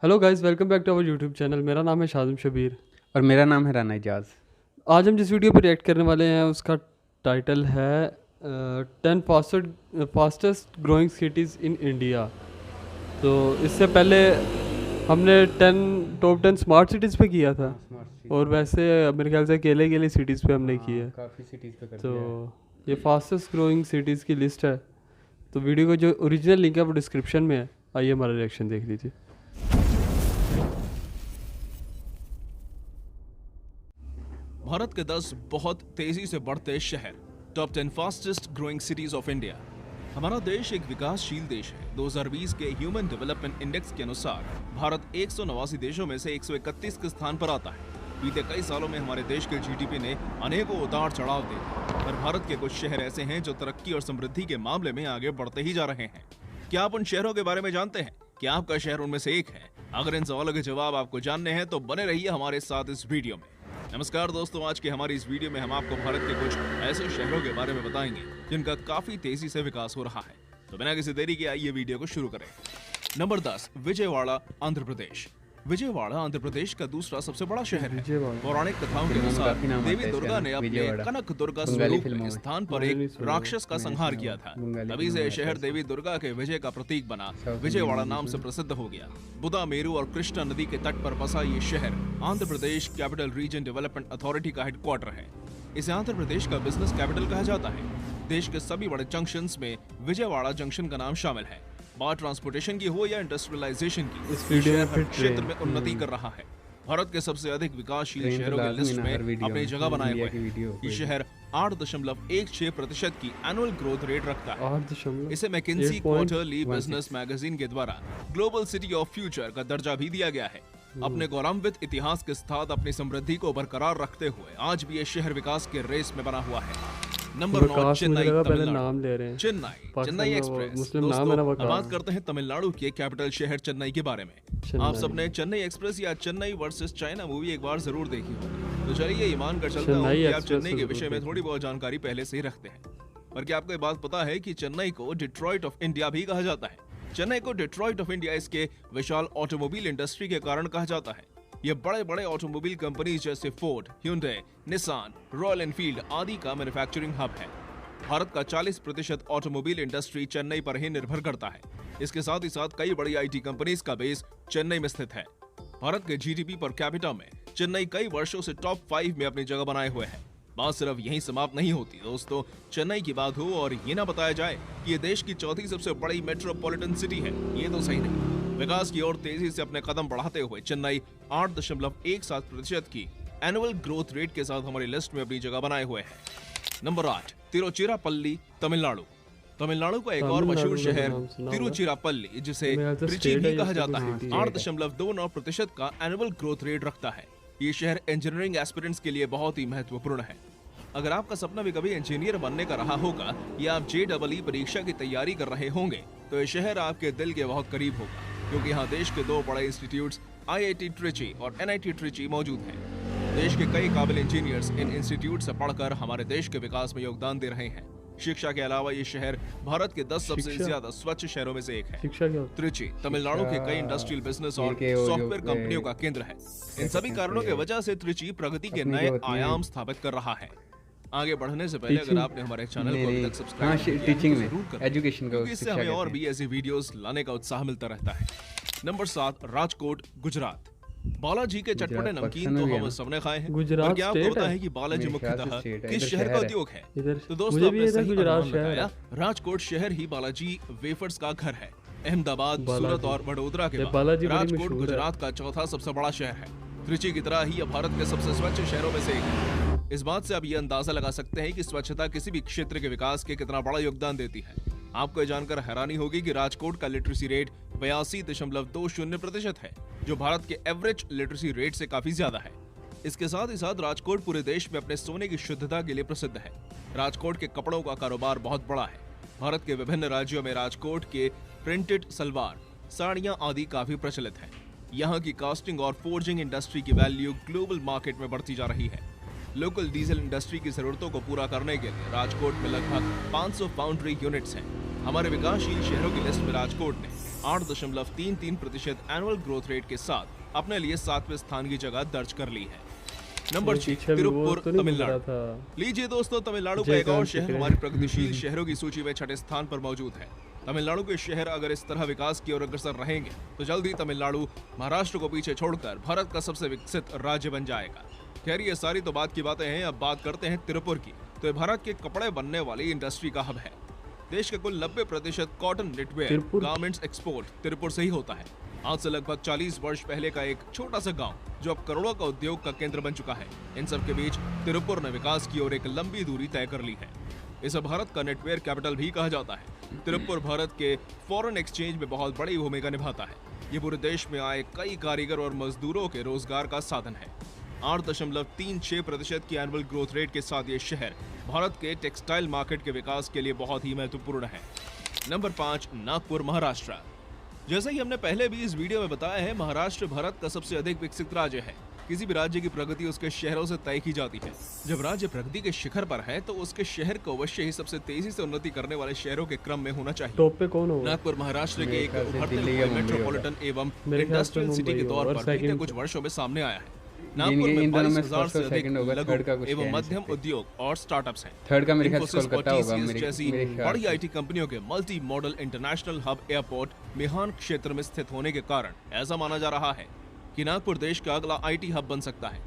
Hello guys, welcome back to our YouTube channel. मेरा नाम है शाज़िम शबीर। और मेरा नाम है राना इजाज़। आज हम जिस वीडियो पर रिएक्ट करने वाले हैं उसका टाइटल है 10 fastest growing cities in India. तो इससे पहले हमने 10 स्मार्ट सिटीज़ पे किया था और वैसे मेरे ख्याल से अकेले अकेले सिटीज़ पे हमने की है। काफ़ी सिटीज़ पे कर तो दिया है। ये फास्टेस्ट ग्रोइंग सिटीज़ की लिस्ट है। तो वीडियो का जो ओरिजिनल लिंक है वो डिस्क्रिप्शन में है। आइए हमारा रिएक्शन देख लीजिए। भारत के 10 बहुत तेजी से बढ़ते शहर, top 10 fastest growing cities of India. हमारा देश एक विकासशील देश है। 2020 के ह्यूमन डेवलपमेंट इंडेक्स के अनुसार भारत 189 देशों में से 131 के स्थान पर आता है। बीते कई सालों में हमारे देश के जीडीपी ने अनेकों उतार चढ़ाव दिए, पर भारत के कुछ शहर ऐसे हैं जो तरक्की और समृद्धि के मामले में आगे बढ़ते ही जा रहे हैं। क्या आप उन शहरों के बारे में जानते हैं? क्या आपका शहर उनमें से एक है? अगर इन सवालों के जवाब आपको जानने हैं तो बने रहिए हमारे साथ इस वीडियो में। नमस्कार दोस्तों, आज की हमारी इस वीडियो में हम आपको भारत के कुछ ऐसे शहरों के बारे में बताएंगे जिनका काफी तेजी से विकास हो रहा है। तो बिना किसी देरी के आइए वीडियो को शुरू करें। नंबर 10, विजयवाड़ा, आंध्र प्रदेश। विजयवाड़ा आंध्र प्रदेश का दूसरा सबसे बड़ा शहर है। पौराणिक कथाओं के अनुसार देवी दुर्गा ने अपने कनक दुर्गा स्वरूप में स्थान पर एक राक्षस का संहार किया था। तभी से शहर देवी दुर्गा के विजय का प्रतीक बना विजयवाड़ा नाम से प्रसिद्ध हो गया। बुदा मेरू और कृष्णा नदी के तट पर बसा ये शहर Andhra Pradesh capital region development authority का हेडक्वार्टर है। इसे आंध्र प्रदेश का बिजनेस कैपिटल कहा जाता है। देश के सभी बड़े जंक्शंस में विजयवाड़ा जंक्शन का नाम शामिल है। बात ट्रांसपोर्टेशन की हो या इंडस्ट्रियलाइजेशन की, इस वीडियो में हर क्षेत्र में उन्नति कर रहा है। भारत के सबसे अधिक विकासशील शहरों की लिस्ट में अपनी जगह बनाए हुए हैं। ये शहर 8.16% की एनुअल ग्रोथ रेट रखता है। इसे मैकिंजी क्वार्टरली बिजनेस मैगजीन के द्वारा ग्लोबल सिटी ऑफ फ्यूचर का दर्जा भी दिया गया है। अपने गौरवान्वित इतिहास के साथ अपनी समृद्धि को बरकरार रखते हुए आज भी ये शहर विकास के रेस में बना हुआ है। नंबर 9, चेन्नई, नाम ले रहे हैं। चेन्नई एक्सप्रेस। दोस्तों, बात करते हैं तमिलनाडु के कैपिटल शहर चेन्नई के बारे में। आप सबने चेन्नई एक्सप्रेस या चेन्नई वर्सेस चाइना मूवी एक बार जरूर देखी होगी। तो चलिए ये मानकर चलता हूँ कि आप चेन्नई के विषय में थोड़ी बहुत जानकारी पहले से ही रखते हैं। पर क्या आपको ये बात पता है कि चेन्नई को डिट्रॉइट ऑफ इंडिया भी कहा जाता है? चेन्नई को डिट्रॉइट ऑफ इंडिया इसके विशाल ऑटोमोबाइल इंडस्ट्री के कारण कहा जाता है। ये बड़े बड़े ऑटोमोबाइल कंपनीज जैसे Ford, Hyundai, Nissan, royal Enfield आदि का मैन्युफैक्चरिंग हब है। भारत का 40% ऑटोमोबाइल इंडस्ट्री चेन्नई पर ही निर्भर करता है। इसके साथ ही साथ कई बड़ी आईटी कंपनीज का बेस चेन्नई में स्थित है। भारत के जीडीपी पर कैपिटा में चेन्नई कई वर्षों से टॉप 5 में अपनी जगह बनाए हुए है। बात सिर्फ यहीं समाप्त नहीं होती दोस्तों। चेन्नई की बात हो और ये ना बताया जाए कि ये देश की चौथी सबसे बड़ी मेट्रोपॉलिटन सिटी है, ये तो सही नहीं। विकास की ओर तेजी से अपने कदम बढ़ाते हुए चेन्नई 8.17% की एनुअल ग्रोथ रेट के साथ हमारी लिस्ट में अपनी जगह बनाए हुए है। नंबर 8, तिरुचिरापल्ली, तमिलनाडु। तमिलनाडु का एक और मशहूर शहर तिरुचिरापल्ली, जिसे त्रिची भी कहा जाता है, 8.29% का एनुअल ग्रोथ रेट रखता है। ये शहर इंजीनियरिंग एस्पिरेंट्स के लिए बहुत ही महत्वपूर्ण है। अगर आपका सपना भी कभी इंजीनियर बनने का रहा होगा या आप JEE परीक्षा की तैयारी कर रहे होंगे तो ये शहर आपके दिल के बहुत करीब होगा, क्योंकि यहाँ देश के 2 बड़े इंस्टीट्यूट्स IIT ट्रिची और NIT ट्रिची मौजूद हैं। देश के कई काबिल इंजीनियर्स इन इंस्टीट्यूट से पढ़कर हमारे देश के विकास में योगदान दे रहे हैं। शिक्षा के अलावा ये शहर भारत के 10 सबसे ज्यादा स्वच्छ शहरों में से एक है। त्रिची तमिलनाडु के कई इंडस्ट्रियल बिजनेस और सॉफ्टवेयर कंपनियों का केंद्र है। इन सभी कारणों की वजह से त्रिची प्रगति के नए आयाम स्थापित कर रहा है। आगे बढ़ने से पहले अगर आपने हमारे चैनल को अभी तक सब्सक्राइब नहीं किया तो जरूर करें, एजुकेशन का, इससे हमें और भी ऐसी वीडियोस लाने का उत्साह मिलता रहता है। नंबर 7, राजकोट, गुजरात। बालाजी के चटपटे नमकीन तो हम सबने खाए हैं, पर क्या आपको पता है कि बालाजी मुख्यतः किस शहर का उद्योग है? तो दोस्तों, आपने सही अनुमान लगाया। राजकोट शहर ही बालाजी वेफर्स का घर है। अहमदाबाद, सूरत और वडोदरा के बाद राजकोट गुजरात का चौथा सबसे बड़ा शहर है। त्रिची की तरह ही भारत के सबसे स्वच्छ शहरों में से एक है। इस बात से आप ये अंदाजा लगा सकते हैं कि स्वच्छता किसी भी क्षेत्र के विकास के कितना बड़ा योगदान देती है। आपको ये जानकर हैरानी होगी कि राजकोट का लिटरेसी रेट 82.20% है, जो भारत के एवरेज लिटरेसी रेट से काफी ज्यादा है। इसके साथ ही साथ राजकोट पूरे देश में अपने सोने की शुद्धता के लिए प्रसिद्ध है। राजकोट के कपड़ों का कारोबार बहुत बड़ा है। भारत के विभिन्न राज्यों में राजकोट के प्रिंटेड सलवार, साड़ियां आदि काफी प्रचलित है। यहाँ की कास्टिंग और फोर्जिंग इंडस्ट्री की वैल्यू ग्लोबल मार्केट में बढ़ती जा रही है। लोकल डीजल इंडस्ट्री की जरूरतों को पूरा करने के लिए राजकोट में लगभग 500 फाउंड्री यूनिट्स हैं। हमारे विकासशील शहरों की लिस्ट में राजकोट ने 8.33% एनुअल ग्रोथ रेट के साथ अपने लिए 7वें स्थान की जगह दर्ज कर ली है। नंबर 6 तिरुपुर तमिलनाडु। लीजिए दोस्तों, तमिलनाडु का एक और शहर हमारी प्रगतिशील शहरों की सूची में 6ठे स्थान पर मौजूद है। तमिलनाडु के शहर अगर इस तरह विकास की ओर अग्रसर रहेंगे तो जल्द ही तमिलनाडु महाराष्ट्र को पीछे छोड़कर भारत का सबसे विकसित राज्य बन जाएगा। खैर, ये सारी तो बात की बातें हैं। अब बात करते हैं तिरुपुर की। तो ये भारत के कपड़े बनने वाली इंडस्ट्री का हब है। देश के कुल 90% cotton knitwear garments export Tiruppur से ही होता है। आज से लगभग 40 वर्ष पहले का एक छोटा सा गांव जो अब करोड़ों का उद्योग का केंद्र बन चुका है। इन सब के बीच तिरुपुर ने विकास की ओर एक लंबी दूरी तय कर ली है। इसे भारत का नेटवेयर कैपिटल भी कहा जाता है। तिरुपुर भारत के फॉरेन एक्सचेंज में बहुत बड़ी भूमिका निभाता है। ये पूरे देश में आए कई कारीगर और मजदूरों के रोजगार का साधन है। 8.36% की एनुअल ग्रोथ रेट के साथ ये शहर भारत के टेक्सटाइल मार्केट के विकास के लिए बहुत ही महत्वपूर्ण है। नंबर 5 नागपुर महाराष्ट्र। जैसा कि हमने पहले भी इस वीडियो में बताया है, महाराष्ट्र भारत का सबसे अधिक विकसित राज्य है। किसी भी राज्य की प्रगति उसके शहरों से तय की जाती है। जब राज्य प्रगति के शिखर पर है तो उसके शहर को अवश्य ही सबसे तेजी से उन्नति करने वाले शहरों के क्रम में होना चाहिए। टॉप पे कौन होगा? नागपुर महाराष्ट्र के एक उभरते हुए मेट्रोपॉलिटन एवं इंडस्ट्रियल सिटी के तौर पर बीते कुछ वर्षों में सामने आया है। नागपुर में 22,000 से अधिक लघु एवं मध्यम उद्योग और स्टार्टअप्स हैं। थर्ड का मेरे ख्याल से कोलकाता होगा। जैसी बड़ी आईटी कंपनियों के multi model international hub airport Mihan क्षेत्र में स्थित होने के कारण ऐसा माना जा रहा है कि नागपुर देश का अगला आईटी हब बन सकता है।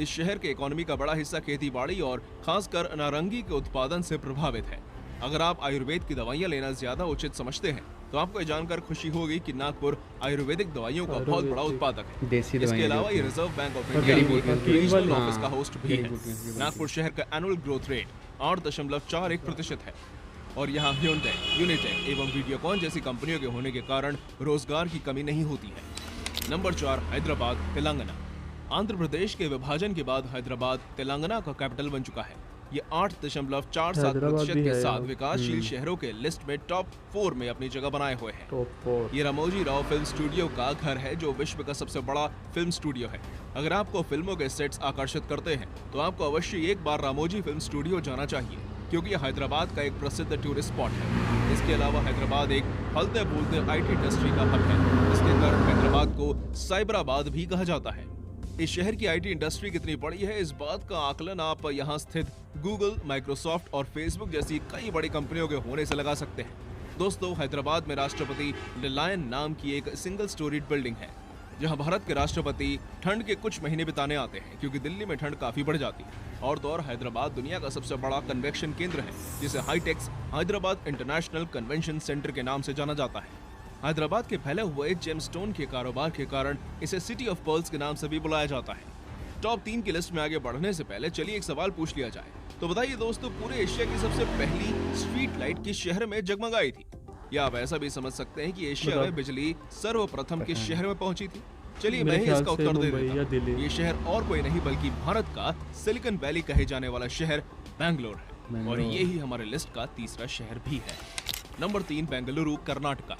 इस शहर के इकोनॉमी का बड़ा हिस्सा खेतीबाड़ी और खासकर नारंगी के उत्पादन से प्रभावित है। अगर आप आयुर्वेद की दवाइयाँ लेना ज्यादा उचित समझते हैं तो आपको ये जानकर खुशी होगी कि नागपुर आयुर्वेदिक दवाइयों का बहुत बड़ा उत्पादक है। इसके अलावा ये रिजर्व बैंक ऑफ इंडिया के रीजनल ऑफिस का होस्ट भी है। नागपुर शहर का एनुअल ग्रोथ रेट 8.41% है और यहाँ ह्यूंडई, यूनिटेक एवं वीडियोकॉन जैसी कंपनियों के होने के कारण रोजगार की कमी नहीं होती है। नंबर 4 हैदराबाद तेलंगाना। आंध्र प्रदेश के विभाजन के बाद हैदराबाद तेलंगाना का कैपिटल बन चुका है। ये 8.47% के साथ विकासशील शहरों के लिस्ट में टॉप 4 में अपनी जगह बनाए हुए हैं। ये रामोजी राव फिल्म स्टूडियो का घर है जो विश्व का सबसे बड़ा फिल्म स्टूडियो है। अगर आपको फिल्मों के सेट्स आकर्षित करते हैं तो आपको अवश्य एक बार रामोजी फिल्म स्टूडियो जाना चाहिए, क्योंकि ये हैदराबाद का एक प्रसिद्ध टूरिस्ट स्पॉट है। इसके अलावा हैदराबाद एक फलते फूलते आईटी इंडस्ट्री का हब है। इसके कारण हैदराबाद को साइबराबाद भी कहा जाता है। इस शहर की आईटी इंडस्ट्री कितनी बड़ी है, इस बात का आकलन आप यहाँ स्थित गूगल, माइक्रोसॉफ्ट और फेसबुक जैसी कई बड़ी कंपनियों के होने से लगा सकते हैं। दोस्तों, हैदराबाद में राष्ट्रपति लिलायन नाम की एक सिंगल स्टोरीड बिल्डिंग है, जहां भारत के राष्ट्रपति ठंड के कुछ महीने बिताने आते हैं, क्योंकि दिल्ली में ठंड काफी बढ़ जाती है। और तो और हैदराबाद दुनिया का सबसे बड़ा कन्वेंशन केंद्र है, जिसे HITEX Hyderabad international convention centre के नाम से जाना जाता है। हैदराबाद के फैले हुए जेमस्टोन के कारोबार के कारण इसे सिटी ऑफ पर्ल्स के नाम से भी बुलाया जाता है। टॉप 3 की लिस्ट में आगे बढ़ने से पहले चलिए एक सवाल पूछ लिया जाए। तो बताइए दोस्तों, पूरे एशिया की सबसे पहली स्ट्रीट लाइट किस शहर में जगमगाई थी? या आप ऐसा भी समझ सकते हैं कि एशिया में बिजली सर्वप्रथम किस शहर में पहुंची थी? चलिए मैं ही इसका उत्तर दे देता हूं। ये शहर और कोई नहीं बल्कि भारत का सिलिकॉन वैली कहे जाने वाला शहर बेंगलोर है, और ये ही हमारे लिस्ट का तीसरा शहर भी है। नंबर 3 बेंगलुरु कर्नाटका।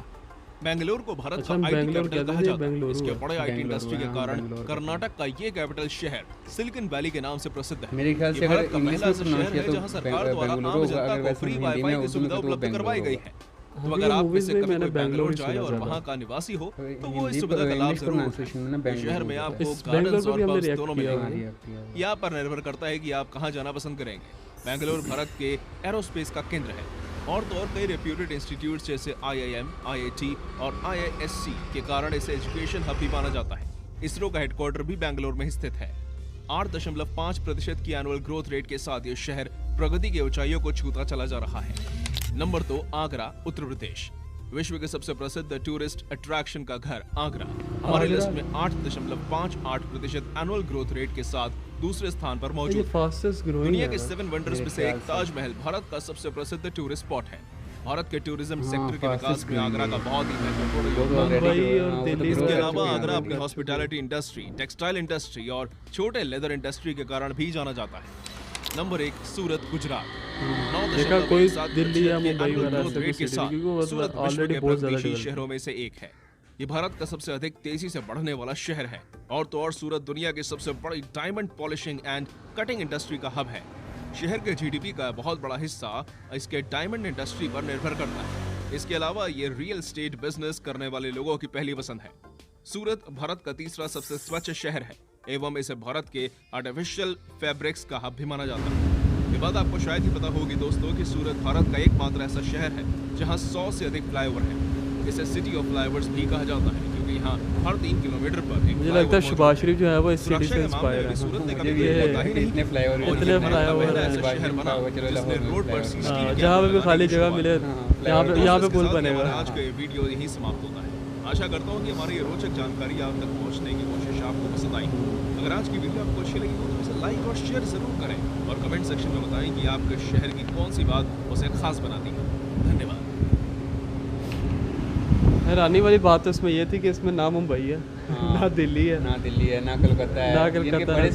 बेंगलोर को भारत का आईटी कैपिटल कहा जाता है। इसके बड़े आईटी इंडस्ट्री के कारण कर्नाटक का ये कैपिटल शहर सिलिकॉन वैली के नाम से प्रसिद्ध है। मेरे ख्याल से अगर इंग्लिश में शहर है जहां सरकार द्वारा आम जनता को फ्री वाईफाई की सुविधा उपलब्ध करवाई गई है। तो अगर आप में से कभी कोई बेंगलोर जाए और वहाँ का निवासी हो तो वो इस सुविधा का लाभ जरूर उठाएं। शहर में आपको गार्डन्स और पब्स दोनों मिलेंगे। यहाँ पर निर्भर करता है कि आप कहाँ जाना पसंद करेंगे। बेंगलोर भारत के एरोस्पेस का केंद्र है, और तो और कई रेप्यूटेड इंस्टीट्यूट्स जैसे IIM, IIT और IISc के कारण इसे एजुकेशन हब भी माना जाता है। इसरो का हेडक्वार्टर भी बेंगलोर में स्थित है। 8.5% की एनुअल ग्रोथ रेट के साथ ये शहर प्रगति की ऊंचाइयों को छूता चला जा रहा है। नंबर 2 आगरा, उत्तर प्रदेश। विश्व के सबसे प्रसिद्ध टूरिस्ट अट्रैक्शन का घर आगरा हमारे लिस्ट में 8.58% एनुअल ग्रोथ रेट के साथ दूसरे स्थान पर मौजूद है। दुनिया के 7 वंडर्स में से एक ताजमहल भारत का सबसे प्रसिद्ध टूरिस्ट स्पॉट है। भारत के टूरिज्म सेक्टर के विकास में आगरा का बहुत ही महत्वपूर्ण योगदान है। इसके अलावा आगरा अपनी हॉस्पिटैलिटी इंडस्ट्री, टेक्सटाइल इंडस्ट्री और छोटे लेदर इंडस्ट्री के कारण भी जाना जाता है। नंबर 1 सूरत, गुजरात। कोई दिल्ली या मुंबई सूरत विश्व के प्रगतिशील शहरों में से एक है। ये भारत का सबसे अधिक तेजी से बढ़ने वाला शहर है, और तो और सूरत दुनिया की सबसे बड़ी diamond polishing and cutting industry का हब है। शहर के GDP का बहुत बड़ा हिस्सा इसके डायमंड इंडस्ट्री पर निर्भर करता है। इसके अलावा ये रियल एस्टेट बिजनेस करने वाले लोगों की पहली पसंद है। सूरत भारत का तीसरा सबसे स्वच्छ शहर है एवं इसे भारत के आर्टिफिशियल फैब्रिक्स का हब भी माना जाता है। ये बात आपको शायद ही पता होगी दोस्तों कि सूरत भारत का एकमात्र ऐसा शहर है जहां 100 से अधिक फ्लाईओवर है। इसे सिटी ऑफ फ्लाईओवर्स भी कहा जाता है क्योंकि यहाँ हर 3 किलोमीटर पर एक मुझे लगता है शहबाज शरीफ जो है वो इस सिटी से इंस्पायर है। सूरत ने कभी इतने फ्लाईओवर जहाँ पे भी खाली जगह मिले यहाँ पे पुल बनेगा। आज का ये वीडियो यही समाप्त होता है। आशा करता हूँ कि हमारी ये रोचक जानकारी आप तक पहुँचने की कोशिश आपको पसंद आई। अगर आज की वीडियो आपको अच्छी लगी हो तो इसे लाइक और शेयर जरूर करें और कमेंट सेक्शन में बताएं कि आपके शहर की कौन सी बात उसे खास बनाती है। धन्यवाद। हैरानी वाली बात तो इसमें ये थी कि इसमें ना मुंबई है ना दिल्ली है ना कलकत्ता है, ना कलकत्ता है।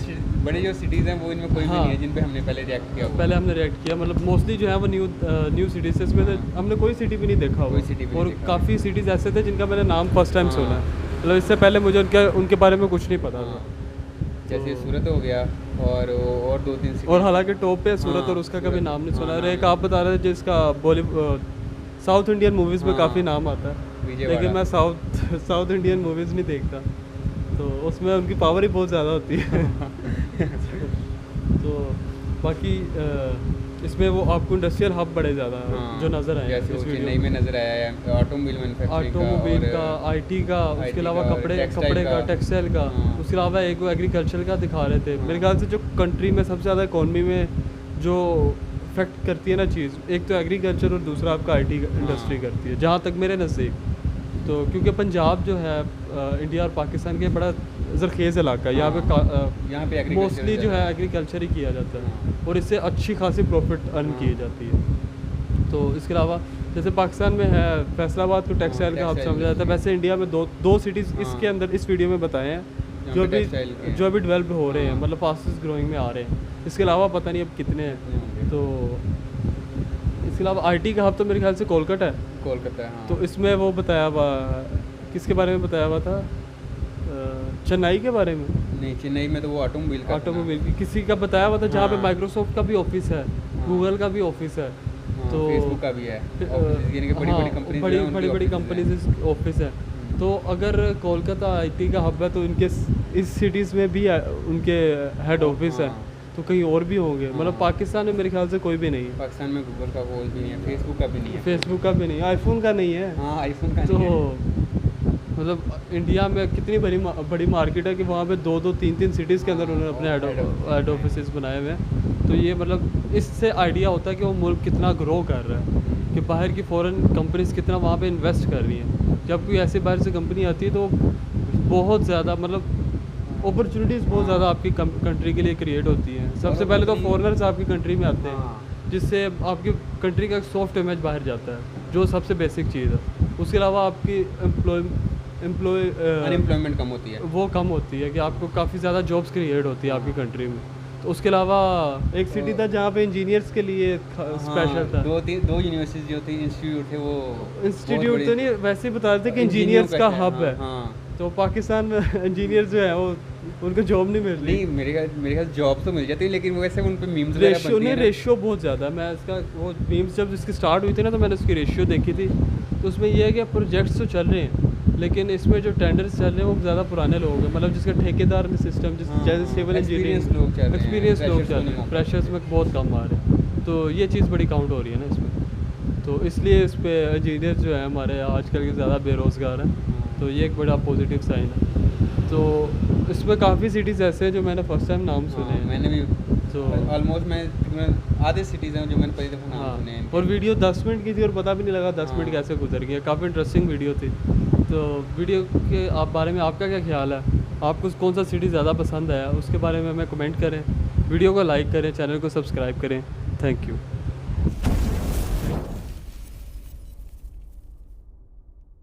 बड़े जो सिटीज़ हैं वो इनमें कोई भी नहीं है जिन पे हमने पहले रिएक्ट किया। पहले हमने रिएक्ट किया, मतलब मोस्टली जो है वो न्यू सिटीज़ इसमें हमने कोई सिटी भी नहीं देखा कोई सिटी भी और नहीं देखा। काफ़ी सिटीज़ ऐसे थे जिनका मैंने नाम फर्स्ट टाइम सुना है। मतलब इससे पहले मुझे उनके बारे में कुछ नहीं पता था। जैसे सूरत हो गया और 2-3 सिटी, और हालांकि टॉप पे सूरत और उसका कभी नाम नहीं सुना। और एक आप बता रहे थे जिसका बॉलीवुड साउथ इंडियन मूवीज़ में काफ़ी नाम आता है, लेकिन मैं साउथ इंडियन मूवीज़ नहीं देखता, तो उसमें उनकी पावर ही बहुत ज़्यादा होती है। तो बाकी इसमें वो आपको इंडस्ट्रियल हब बड़े ज़्यादा जो नज़र आए जैसे चेन्नई में नज़र आया है ऑटोमोबाइल ऑटोमोबाइल का, आईटी का, उसके अलावा कपड़े का, टेक्सटाइल का, उसके अलावा एक वो एग्रीकल्चर का दिखा रहे थे। मेरे ख्याल से जो कंट्री में सबसे ज़्यादा इकॉनमी में जो इफेक्ट करती है ना चीज़, एक तो एग्रीकल्चर और दूसरा आपका आईटी इंडस्ट्री करती है जहाँ तक मेरे नज़दीक। तो क्योंकि पंजाब जो है इंडिया और पाकिस्तान के बड़ा ज़रखेज़ इलाका है, यहाँ पे मोस्टली जो है एग्रीकल्चर ही किया जाता है और इससे अच्छी खासी प्रॉफिट अर्न की जाती है। तो इसके अलावा जैसे पाकिस्तान में है फैसलाबाद को टेक्सटाइल का हब समझा जाता है, वैसे इंडिया में दो सिटीज़ इसके अंदर इस वीडियो में बताए हैं जो अभी डेवलप हो रहे हैं, मतलब फास्टेस्ट ग्रोइंग में आ रहे हैं। इसके अलावा पता नहीं अब कितने हैं। तो इसके अलावा आईटी का हब तो मेरे ख्याल से कोलकाता है। तो इसमें वो बताया हुआ किसके बारे में बताया हुआ था, चेन्नई के बारे में नहीं, चेन्नई में तो वो ऑटोमोबाइल की किसी का बताया हुआ था जहाँ पे माइक्रोसॉफ्ट का भी ऑफिस है, गूगल का भी ऑफिस है, तो फेसबुक का भी है, बड़ी कंपनीज ऑफिस है। तो अगर कोलकाता आईटी का हब है तो इनके इस सिटीज़ में भी उनके हेड ऑफिस है, तो कहीं और भी होंगे। मतलब पाकिस्तान में मेरे ख्याल से कोई भी नहीं है। पाकिस्तान में गूगल का कोई भी नहीं है, फेसबुक का भी नहीं है, आईफोन का नहीं है। आईफोन का तो नहीं है। मतलब इंडिया में कितनी बड़ी मार्केट है कि वहाँ पे 2-3 सिटीज़ के अंदर उन्होंने अपने हेड ऑफिस बनाए हुए हैं। तो ये मतलब इससे आइडिया होता है कि वो मुल्क कितना ग्रो कर रहा है, कि बाहर की फॉरेन कंपनीज कितना वहाँ पे इन्वेस्ट कर रही हैं। जब कोई ऐसी बाहर से कंपनी आती है तो बहुत ज़्यादा मतलब अपॉर्चुनिटीज़ बहुत ज़्यादा आपकी कंट्री के लिए क्रिएट होती हैं। सबसे पहले तो फॉरेनर्स आपकी कंट्री में आते हैं, जिससे आपकी कंट्री का एक सॉफ्ट इमेज बाहर जाता है, जो सबसे बेसिक चीज़ है। उसके अलावा आपकी अनएम्प्लॉयमेंट कम होती है, वो कम होती है कि आपको काफ़ी ज़्यादा जॉब्स क्रिएट होती है आपकी कंट्री में। तो उसके अलावा एक सिटी था जहाँ पे इंजीनियर्स के लिए स्पेशल था, 2 यूनिवर्सिटी जो थी, इंस्टीट्यूट थे, वो इंस्टीट्यूट तो नहीं, वैसे ही बता रहे थे कि इंजीनियर्स का हब है। तो पाकिस्तान में इंजीनियर्स जो है वो उनको जॉब नहीं मिल रही। नहीं, मेरे ख्याल जॉब तो मिल जाती है, लेकिन वैसे उन पे मीम्स रेशियो बहुत ज़्यादा है। मैं इसका वो मीम्स जब इसकी स्टार्ट हुई थी ना तो मैंने उसकी रेशियो देखी थी, तो उसमें ये है कि प्रोजेक्ट्स तो चल रहे हैं लेकिन इसमें जो टेंडर्स चल रहे हैं वो ज़्यादा पुराने लोग हैं, मतलब जिसका ठेकेदार सिस्टम जैसे सिविल इंजीनियरिंग एक्सपीरियंस लोग चल रहे हैं, फ्रेशर्स में बहुत कम आ रहे हैं। तो ये चीज़ बड़ी काउंट हो रही है ना इसमें, तो इसलिए इस पर इंजीनियर जो है हमारे आजकल के ज़्यादा बेरोज़गार हैं। तो ये एक बड़ा पॉजिटिव साइन है। तो इसमें काफ़ी सिटीज़ ऐसे हैं जो मैंने फर्स्ट टाइम नाम सुने हैं। मैंने भी तो ऑलमोस्ट मैं आधे सिटीज़ हैं जो मैंने पहली दफ़ा नाम सुने हैं। और वीडियो 10 मिनट की थी और पता भी नहीं लगा 10 मिनट कैसे गुजर गया। काफ़ी इंटरेस्टिंग वीडियो थी। तो वीडियो के बारे में आपका क्या ख्याल है, आपको कौन सा सिटी ज़्यादा पसंद आया, उसके बारे में हमें कमेंट करें, वीडियो को लाइक करें, चैनल को सब्सक्राइब करें। Thank you.